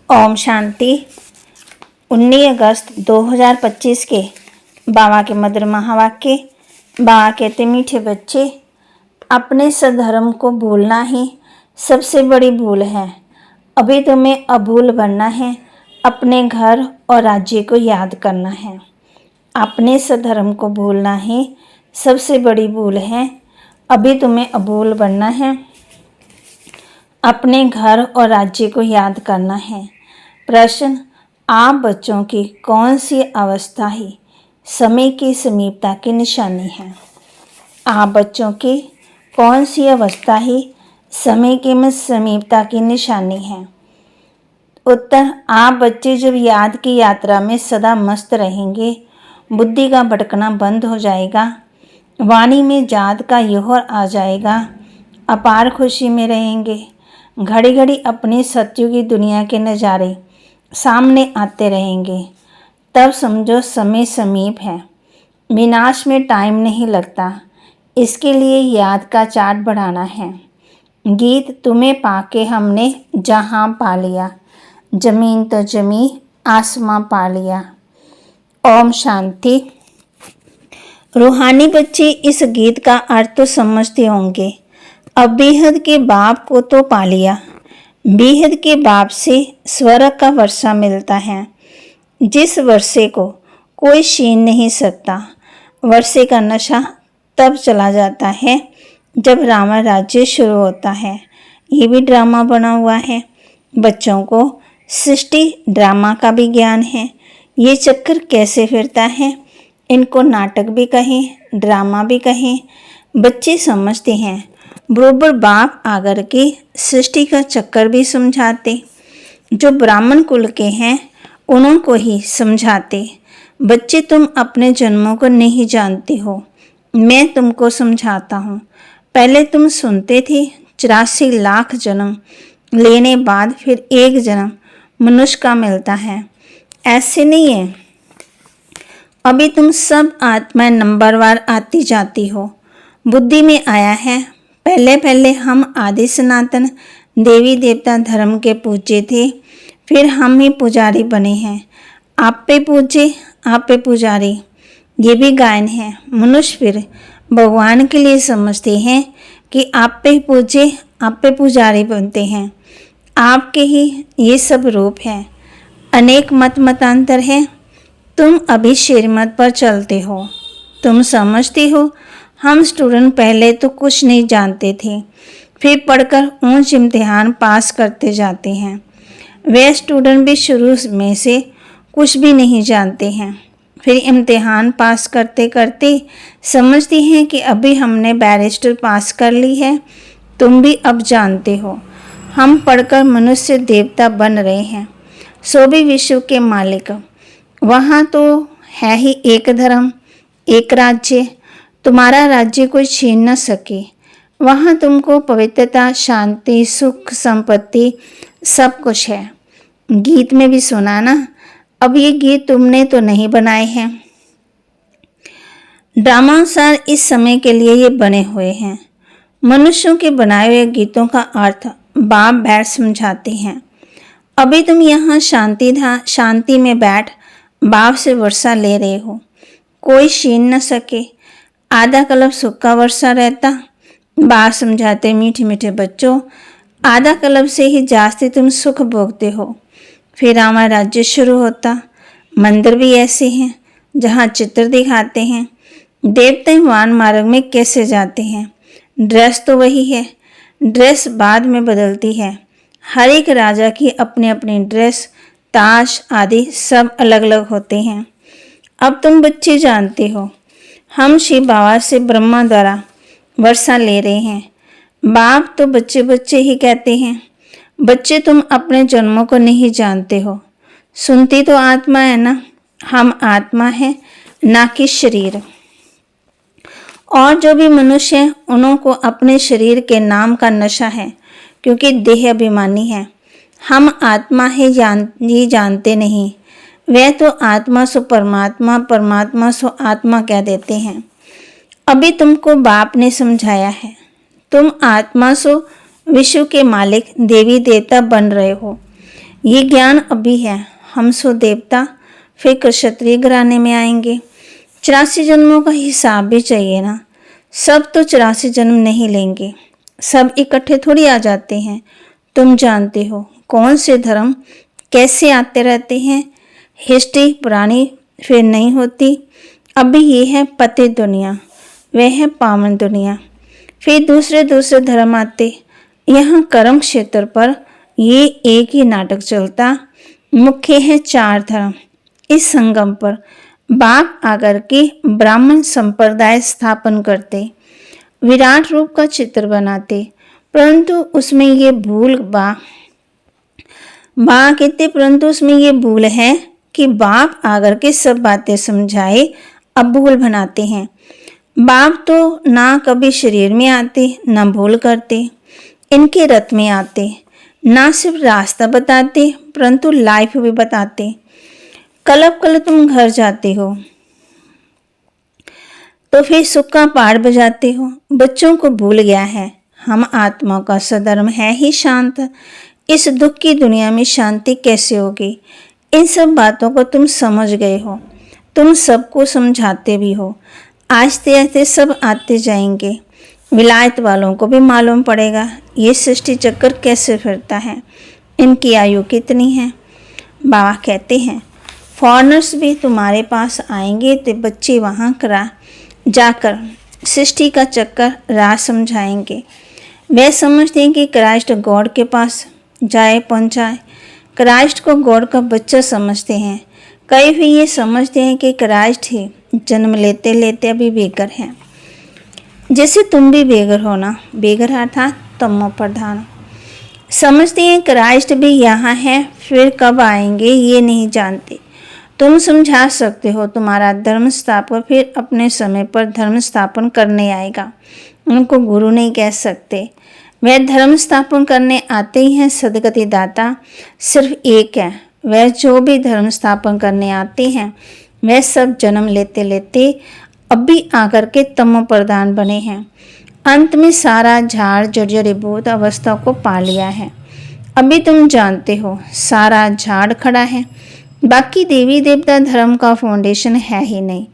ओम शांति। 19 अगस्त 2025 के बाबा के मधुर महावाक्य। बाबा कहते, मीठे बच्चे, अपने सधर्म को भूलना ही सबसे बड़ी भूल है। अभी तुम्हें अभूल बनना है, अपने घर और राज्य को याद करना है। अपने सधर्म को भूलना ही सबसे बड़ी भूल है। अभी तुम्हें अभूल बनना है, अपने घर और राज्य को याद करना है। प्रश्न, आप बच्चों की कौन सी अवस्था ही समय की समीपता की निशानी है? आप बच्चों की कौन सी अवस्था ही समय की समीपता की निशानी है? उत्तर, आप बच्चे जब याद की यात्रा में सदा मस्त रहेंगे, बुद्धि का भटकना बंद हो जाएगा, वाणी में याद का योहर आ जाएगा, अपार खुशी में रहेंगे। घड़ी घड़ी अपनी सत्युग की दुनिया के नज़ारे सामने आते रहेंगे, तब समझो समय समीप है। विनाश में टाइम नहीं लगता, इसके लिए याद का चार्ट बढ़ाना है। गीत, तुम्हें पाके हमने जहां पा लिया, जमीन तो जमी आसमां पा लिया। ओम शांति। रूहानी बच्चे इस गीत का अर्थ तो समझते होंगे। अब बेहद के बाप को तो पा लिया। बेहद के बाप से स्वर्ग का वर्षा मिलता है, जिस वर्षे को कोई छीन नहीं सकता। वर्षे का नशा तब चला जाता है जब रावण राज्य शुरू होता है। ये भी ड्रामा बना हुआ है। बच्चों को सृष्टि ड्रामा का भी ज्ञान है। ये चक्कर कैसे फिरता है, इनको नाटक भी कहें, ड्रामा भी कहें। बच्चे समझते हैं। बरोबर बाप आकर के सृष्टि का चक्कर भी समझाते। जो ब्राह्मण कुल के हैं उनको ही समझाते। बच्चे, तुम अपने जन्मों को नहीं जानते हो, मैं तुमको समझाता हूँ। पहले तुम सुनते थे 84 लाख जन्म लेने बाद फिर एक जन्म मनुष्य का मिलता है। ऐसे नहीं है। अभी तुम सब आत्माएं नंबरवार आती जाती हो। बुद्धि में आया है, पहले पहले हम आदि सनातन देवी देवता धर्म के पूज्य थे, फिर हम ही पुजारी बने हैं। आप पे पूज्य, आप पे पुजारी, ये भी गायन है। मनुष्य फिर भगवान के लिए समझते हैं कि आप पे पूज्य, आप पे पुजारी बनते हैं। आपके ही ये सब रूप हैं। अनेक मतांतर है। तुम अभी श्रीमत पर चलते हो। तुम समझते हो हम स्टूडेंट पहले तो कुछ नहीं जानते थे, फिर पढ़कर ऊंच इम्तिहान पास करते जाते हैं। वे स्टूडेंट भी शुरू में से कुछ भी नहीं जानते हैं, फिर इम्तिहान पास करते करते समझते हैं कि अभी हमने बैरिस्टर पास कर ली है। तुम भी अब जानते हो हम पढ़कर मनुष्य देवता बन रहे हैं, सो भी विश्व के मालिक। वहाँ तो है ही एक धर्म, एक राज्य। तुम्हारा राज्य कोई छीन न सके। वहाँ तुमको पवित्रता, शांति, सुख, संपत्ति सब कुछ है। गीत में भी सुना ना। अब ये गीत तुमने तो नहीं बनाए हैं, ड्रामानुसार इस समय के लिए ये बने हुए हैं। मनुष्यों के बनाए हुए गीतों का अर्थ बाप बैठ समझाते हैं। अभी तुम यहाँ शांति में बैठ बाप से वर्षा ले रहे हो, कोई छीन न सके। आधा कल्प सुख का वर्षा रहता। बाप समझाते, मीठे मीठे बच्चों, आधा कल्प से ही जास्ती तुम सुख भोगते हो। फिर हमारा राज्य शुरू होता। मंदिर भी ऐसे हैं जहाँ चित्र दिखाते हैं देवता वान मार्ग में कैसे जाते हैं। ड्रेस तो वही है, ड्रेस बाद में बदलती है। हर एक राजा की अपनी अपनी ड्रेस, ताज आदि सब अलग अलग होते हैं। अब तुम बच्चे जानते हो हम शिव बाबा से ब्रह्मा द्वारा वर्षा ले रहे हैं। बाप तो बच्चे बच्चे ही कहते हैं। बच्चे, तुम अपने जन्मों को नहीं जानते हो। सुनती तो आत्मा है ना, हम आत्मा है ना कि शरीर। और जो भी मनुष्य हैं उनको अपने शरीर के नाम का नशा है, क्योंकि देह अभिमानी है। हम आत्मा है ये जानते नहीं। वह तो आत्मा सो परमात्मा, परमात्मा सो आत्मा कह देते हैं। अभी तुमको बाप ने समझाया है, तुम आत्मा सो विश्व के मालिक देवी देवता बन रहे हो। ये ज्ञान अभी है। हम सो देवता फिर क्षत्रिय घराने में आएंगे। 84 जन्मों का हिसाब भी चाहिए ना। सब तो 84 जन्म नहीं लेंगे, सब इकट्ठे थोड़ी आ जाते हैं। तुम जानते हो कौन से धर्म कैसे आते रहते हैं। हिस्ट्री पुरानी फिर नहीं होती। अभी ये है पतित दुनिया, वह है पावन दुनिया। फिर दूसरे दूसरे धर्म आते। यहाँ कर्म क्षेत्र पर ये एक ही नाटक चलता। मुख्य है 4 धर्म। इस संगम पर बाप आकर के ब्राह्मण संप्रदाय स्थापन करते, विराट रूप का चित्र बनाते, परंतु उसमें ये भूल कहते परंतु उसमें ये भूल है कि बाप आकर के सब बातें समझाए, अब भूल बनाते हैं। बाप तो ना कभी शरीर में आते ना भूल करते, इनके रथ में आते, ना सिर्फ रास्ता बताते परंतु लाइफ भी बताते। कल तुम घर जाते हो तो फिर सुख का पाठ बजाते हो। बच्चों को भूल गया है हम आत्माओं का सधर्म है ही शांत। इस दुख की दुनिया में शांति कैसे होगी। इन सब बातों को तुम समझ गए हो, तुम सबको समझाते भी हो। आस्ते आस्ते सब आते जाएंगे। विलायत वालों को भी मालूम पड़ेगा ये सृष्टि चक्कर कैसे फिरता है, इनकी आयु कितनी है। बाबा कहते हैं फॉरेनर्स भी तुम्हारे पास आएंगे तो बच्चे वहाँ जाकर सृष्टि का चक्कर राह समझाएंगे। वे समझते हैं कि क्राइस्ट गॉड के पास पहुँचाए। क्राइस्ट को गॉड का बच्चा समझते हैं। कई भी ये समझते हैं कि क्राइस्ट ही जन्म लेते लेते अभी बेघर हैं। जैसे तुम भी बेघर हो ना, बेघर अर्थात तमो प्रधान। समझते हैं क्राइस्ट भी यहाँ है, फिर कब आएंगे ये नहीं जानते। तुम समझा सकते हो तुम्हारा धर्म स्थापक फिर अपने समय पर धर्म स्थापन करने आएगा। उनको गुरु नहीं कह सकते, वह धर्म स्थापन करने आते ही हैं। सदगति दाता सिर्फ एक है। वह जो भी धर्म स्थापन करने आते हैं वह सब जन्म लेते लेते अभी आकर के तमो प्रधान बने हैं। अंत में सारा झाड़ जर्जरीभूत अवस्था को पा लिया है। अभी तुम जानते हो सारा झाड़ खड़ा है, बाकी देवी देवता धर्म का फाउंडेशन है ही नहीं।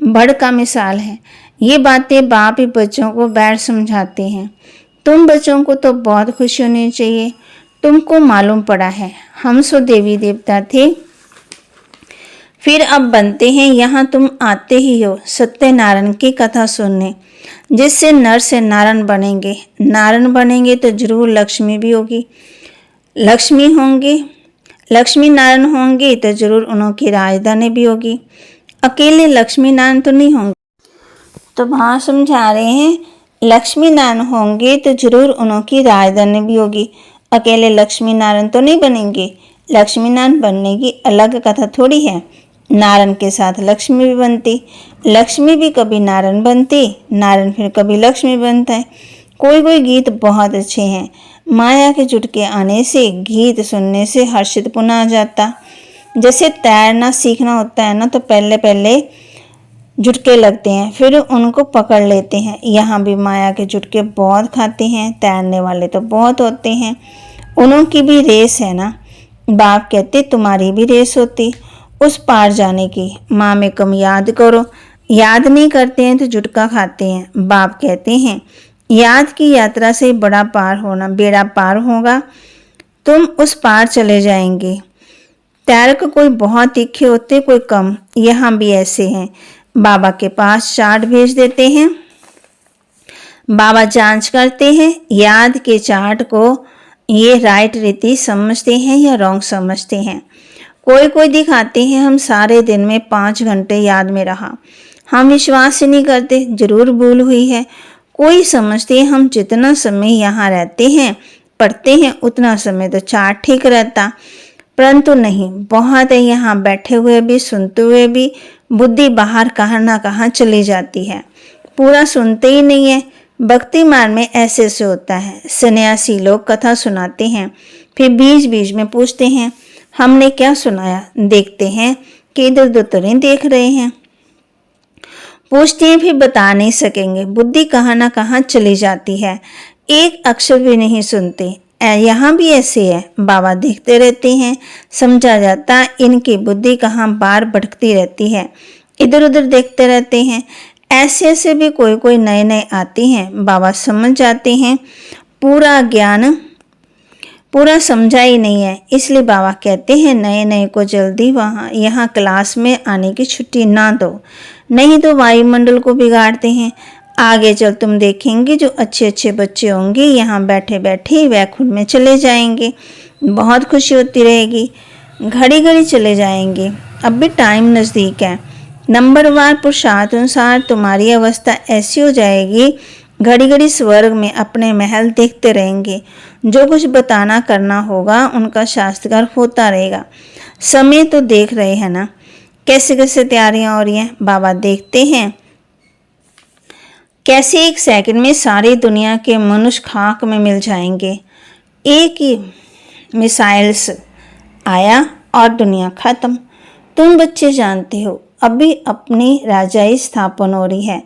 बड़ का मिसाल है। ये बातें बाप ही बच्चों को बैठ समझाते हैं। तुम बच्चों को तो बहुत खुशी होनी चाहिए, तुमको मालूम पड़ा है हम सो देवी देवता थे फिर अब बनते हैं। यहाँ तुम आते ही हो सत्यनारायण की कथा सुनने, जिससे नर से नारायण बनेंगे। नारायण बनेंगे तो जरूर लक्ष्मी भी होगी। लक्ष्मी नारायण होंगे तो जरूर उनकी राजधानी भी होगी। अकेले लक्ष्मी नारायण तो नहीं होंगे। तो वहाँ समझा रहे हैं लक्ष्मी नारायण होंगे तो जरूर उनकी राजधानी भी होगी। अकेले लक्ष्मी नारायण तो नहीं बनेंगे। लक्ष्मी नारायण बनने की अलग कथा थोड़ी है। नारायण के साथ लक्ष्मी भी बनती, लक्ष्मी भी कभी नारायण बनती, नारायण फिर कभी लक्ष्मी बनता है। कोई गीत बहुत अच्छे हैं। माया के चुटके आने से, गीत सुनने से हर्षित पुनः आ जाता। जैसे तैरना सीखना होता है ना, तो पहले झुटके लगते हैं फिर उनको पकड़ लेते हैं। यहाँ भी माया के झुटके बहुत खाते हैं। तैरने वाले तो बहुत होते हैं, उनकी भी रेस है ना। बाप कहते तुम्हारी भी रेस होती उस पार जाने की। माँ में कम याद करो, याद नहीं करते हैं तो झुटका खाते हैं। बाप कहते हैं याद की यात्रा से बेड़ा पार होगा, तुम उस पार चले जाएंगे। तैरक कोई बहुत तीखे होते, कोई कम। यहाँ भी ऐसे हैं। बाबा के पास चार्ट भेज देते हैं, बाबा जांच करते हैं याद के चार्ट को, ये राइट रीति समझते हैं या रॉन्ग समझते हैं। कोई दिखाते हैं हम सारे दिन में 5 घंटे याद में रहा, हम विश्वास ही नहीं करते, जरूर भूल हुई है। कोई समझते हैं हम जितना समय यहाँ रहते हैं पढ़ते हैं उतना समय तो चार्ट ठीक रहता, परंतु नहीं, बहुत है यहाँ बैठे हुए भी सुनते हुए भी बुद्धि बाहर कहाँ ना कहाँ चली जाती है, पूरा सुनते ही नहीं है। भक्ति मार्ग में ऐसे से होता है। सन्यासी लोग कथा सुनाते हैं, फिर बीच में पूछते हैं हमने क्या सुनाया, देखते हैं कि इधर उधर तो नहीं देख रहे हैं। पूछते हैं फिर बता नहीं सकेंगे, बुद्धि कहाँ ना कहाँ चली जाती है। एक अक्षर भी नहीं सुनते, यहाँ भी ऐसे है। बाबा देखते रहते हैं, समझा जाता इनकी बुद्धि कहाँ बार भटकती रहती है, इधर उधर देखते रहते हैं। ऐसे ऐसे भी कोई कोई नए नए आते हैं, बाबा समझ जाते हैं, पूरा ज्ञान पूरा समझा ही नहीं है। इसलिए बाबा कहते हैं नए नए को जल्दी वहाँ यहाँ क्लास में आने की छुट्टी ना दो, नहीं तो वायुमंडल को बिगाड़ते हैं। आगे चल तुम देखेंगे जो अच्छे अच्छे बच्चे होंगे यहाँ बैठे बैठे वैकुंठ में चले जाएंगे, बहुत खुशी होती रहेगी, घड़ी घड़ी चले जाएंगे। अब भी टाइम नज़दीक है। नंबरवार पुरुषार्थ अनुसार तुम्हारी अवस्था ऐसी हो जाएगी, घड़ी घड़ी स्वर्ग में अपने महल देखते रहेंगे। जो कुछ बताना करना होगा उनका शास्त्रकार होता रहेगा। समय तो देख रहे हैं ना कैसे कैसे तैयारियां हो रही हैं। बाबा देखते हैं कैसे एक सेकंड में सारी दुनिया के मनुष्य खाक में मिल जाएंगे। एक ही मिसाइल्स आया और दुनिया खत्म। तुम बच्चे जानते हो अभी अपनी राजाई स्थापन हो रही है।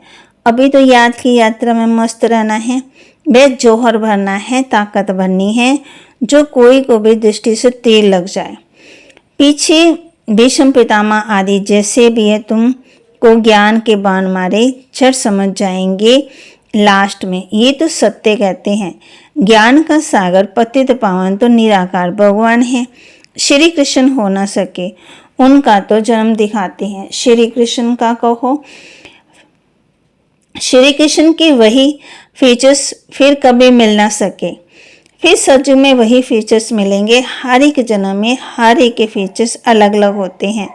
अभी तो याद की यात्रा में मस्त रहना है, बे जोहर भरना है, ताकत भरनी है, जो कोई को भी दृष्टि से तीर लग जाए। पीछे भीष्म पितामह आदि जैसे भी है तुम को ज्ञान के बाण मारे झट समझ जाएंगे लास्ट में। ये तो सत्य कहते हैं, ज्ञान का सागर पतित पावन तो निराकार भगवान है। श्री कृष्ण हो ना सके, उनका तो जन्म दिखाते हैं। श्री कृष्ण का कहो, श्री कृष्ण के वही फीचर्स फिर कभी मिल ना सके, फिर सच में वही फीचर्स मिलेंगे। हर एक जन्म में हर एक के फीचर्स अलग अलग होते हैं।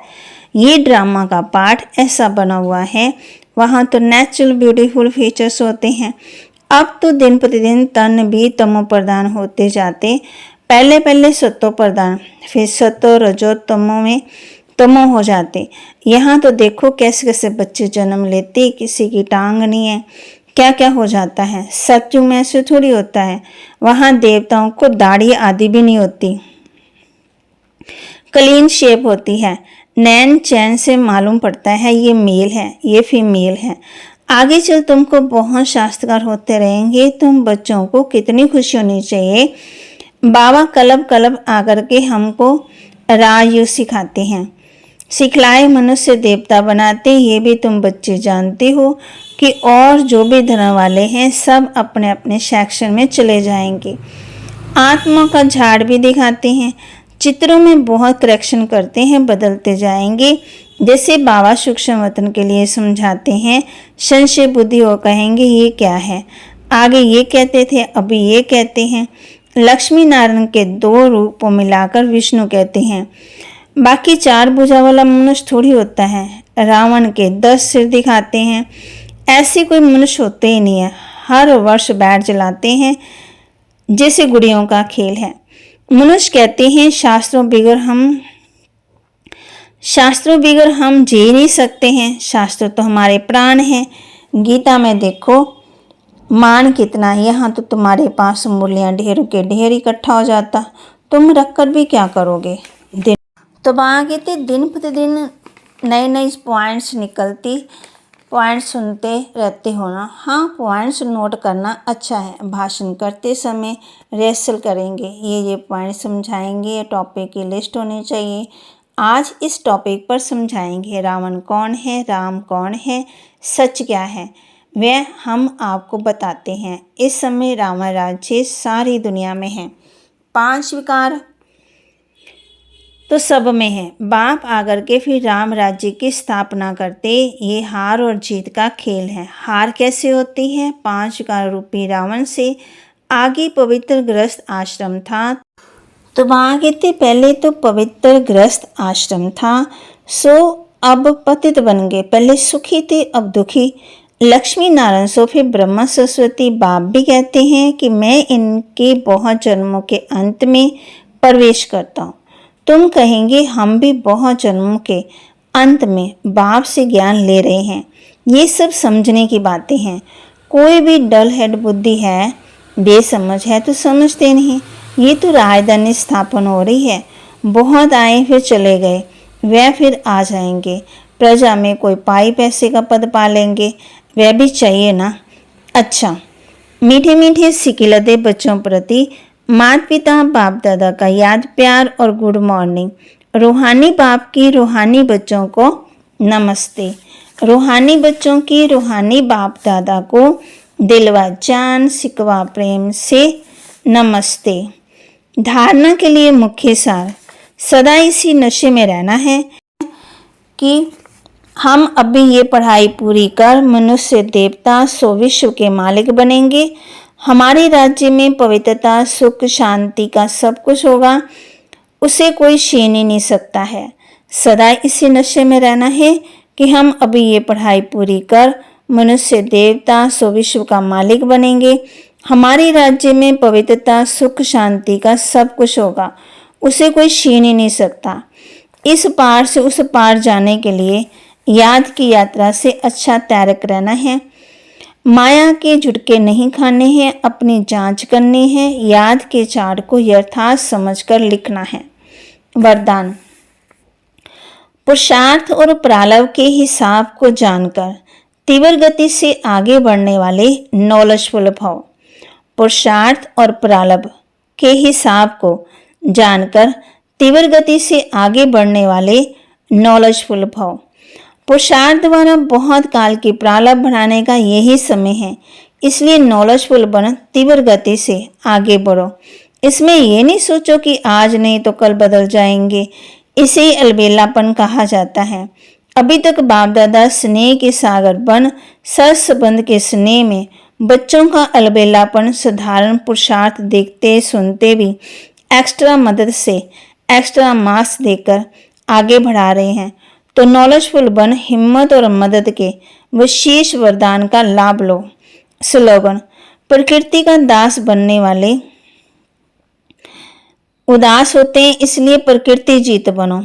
ये ड्रामा का पार्ट ऐसा बना हुआ है, वहाँ तो नेचुरल ब्यूटीफुल फीचर्स होते हैं। अब तो दिन प्रतिदिन तन भी तमो प्रधान होते जाते। पहले पहले सत्तो प्रधान, फिर सत्तो रजो तमो में तमो हो जाते। यहाँ तो देखो कैसे कैसे बच्चे जन्म लेते, किसी की टांग नहीं है, क्या क्या हो जाता है। सत्युग में ऐसे थोड़ी होता है, वहाँ देवताओं को दाढ़ी आदि भी नहीं होती, क्लीन शेप होती है। नैन चैन से मालूम पड़ता है ये मेल है ये फीमेल है। आगे चल तुमको बहुत शास्त्रकार होते रहेंगे। तुम बच्चों को कितनी खुशी होनी चाहिए। बाबा कलब कलब आकर के हमको राजयोग सिखाते हैं, सिखलाए मनुष्य देवता बनाते। ये भी तुम बच्चे जानते हो कि और जो भी धर्म वाले हैं सब अपने अपने सेक्शन में चले जाएंगे। आत्मा का झाड़ भी दिखाते हैं, चित्रों में बहुत करेक्शन करते हैं, बदलते जाएंगे। जैसे बाबा सूक्ष्म वतन के लिए समझाते हैं, संशय बुद्धि हो कहेंगे ये क्या है, आगे ये कहते थे अभी ये कहते हैं। लक्ष्मी नारायण के 2 रूपों मिलाकर विष्णु कहते हैं। बाकी 4 भुजा वाला मनुष्य थोड़ी होता है। रावण के 10 सिर दिखाते हैं। ऐसे कोई मनुष्य होते ही नहीं है। हर वर्ष बैट जलाते हैं जैसे गुड़ियों का खेल है। मनुष्य कहते हैं शास्त्रों बिगर हम जी नहीं सकते हैं। शास्त्र तो हमारे प्राण हैं। गीता में देखो मान कितना है, यहाँ तो तुम्हारे पास मूल्यां ढेरों के ढेर इकट्ठा हो जाता, तुम रखकर भी क्या करोगे। तो वहाँ कहते दिन प्रतिदिन नए नए पॉइंट्स निकलती, पॉइंट सुनते रहते हो ना। हाँ, पॉइंट्स नोट करना अच्छा है। भाषण करते समय रिहर्सल करेंगे, ये पॉइंट समझाएंगे, टॉपिक की लिस्ट होनी चाहिए। आज इस टॉपिक पर समझाएंगे रावण कौन है, राम कौन है, सच क्या है, वह हम आपको बताते हैं। इस समय रावण राज्य सारी दुनिया में है। 5 विकार तो सब में है। बाप आकर के फिर राम राज्य की स्थापना करते। ये हार और जीत का खेल है। हार कैसे होती है, 5 विकार रूपी रावण से। आगे पवित्र ग्रस्त आश्रम था, तो वहाँ कहते पहले तो पवित्र ग्रस्त आश्रम था, सो अब पतित बन गए। पहले सुखी थे अब दुखी। लक्ष्मी नारायण सो फिर ब्रह्मा सरस्वती। बाप भी कहते हैं कि मैं इनके बहुत जन्मों के अंत में प्रवेश करता हूँ। तुम कहेंगे हम भी बहुत जन्मों के अंत में बाप से ज्ञान ले रहे हैं। ये सब समझने की बातें हैं। कोई भी डल हेड बुद्धि है, बेसमझ है तो समझते नहीं। ये तो राजधानी स्थापन हो रही है। बहुत आए फिर चले गए, वह फिर आ जाएंगे। प्रजा में कोई पाई पैसे का पद पा लेंगे, वह भी चाहिए ना। अच्छा, मीठे मीठे सिकिलते बच्चों प्रति माता पिता बाप दादा का याद प्यार और गुड मॉर्निंग। रूहानी बाप की रूहानी बच्चों को नमस्ते। रूहानी बच्चों की रूहानी बाप दादा को दिलवा जान सिकवा प्रेम से नमस्ते। धारणा के लिए मुख्य सार, सदा इसी नशे में रहना है कि हम अभी ये पढ़ाई पूरी कर मनुष्य देवता सो विश्व के मालिक बनेंगे। हमारे राज्य में पवित्रता सुख शांति का सब कुछ होगा, उसे कोई छीन ही नहीं सकता है। सदा इसी नशे में रहना है कि हम अभी ये पढ़ाई पूरी कर मनुष्य देवता सो विश्व का मालिक बनेंगे। हमारे राज्य में पवित्रता सुख शांति का सब कुछ होगा, उसे कोई छीन ही नहीं सकता। इस पार से उस पार जाने के लिए याद की यात्रा से अच्छा तैयार रहना है। माया के झुटके नहीं खाने हैं, अपनी जांच करनी है। याद के चार्ट को यथार्थ समझकर लिखना है। वरदान, पुरुषार्थ और प्रारब्ध के हिसाब को जानकर तीव्र गति से आगे बढ़ने वाले नॉलेजफुल भव। पुरुषार्थ और प्रारब्ध के हिसाब को जानकर तीव्र गति से आगे बढ़ने वाले नॉलेजफुल भव। पुरुषार्थ द्वारा बहुत काल की प्रारब्ध बढ़ाने का यही समय है, इसलिए नॉलेजफुल बनो, तीव्र गति से आगे बढ़ो। इसमें ये नहीं सोचो कि आज नहीं तो कल बदल जाएंगे, इसे अलबेलापन कहा जाता है। अभी तक बाप दादा स्नेह के सागर बन संबंध के स्नेह में बच्चों का अलबेलापन साधारण पुरुषार्थ देखते सुनते भी एक्स्ट्रा मदद से एक्स्ट्रा मार्क्स देकर आगे बढ़ा रहे हैं। तो नॉलेजफुल बन हिम्मत और मदद के विशेष वरदान का लाभ लो। स्लोगन, प्रकृति का दास बनने वाले उदास होते हैं, इसलिए प्रकृति जीत बनो।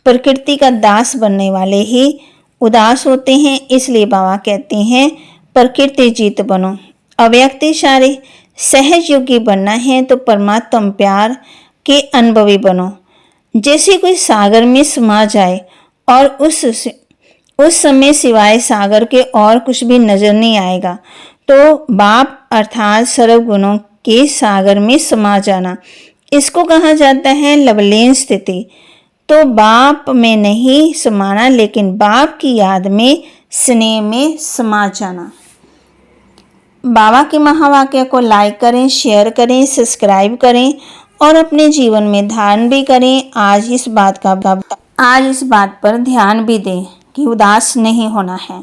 प्रकृति का दास बनने वाले ही उदास होते हैं, इसलिए बाबा कहते हैं प्रकृति जीत बनो। अव्यक्त इशारे, सहज योगी बनना है तो परमात्मा प्यार के अनुभवी बनो। जैसे कोई सागर में समा जाए और उस समय सिवाय सागर के और कुछ भी नजर नहीं आएगा, तो बाप अर्थात सर्व गुणों के सागर में समा जाना, इसको कहा जाता है लवलीन स्थिति। तो बाप में नहीं समाना, लेकिन बाप की याद में स्नेह में समा जाना। बाबा के महावाक्य को लाइक करें, शेयर करें, सब्सक्राइब करें और अपने जीवन में धारण भी करें। आज इस बात पर ध्यान भी दें कि उदास नहीं होना है।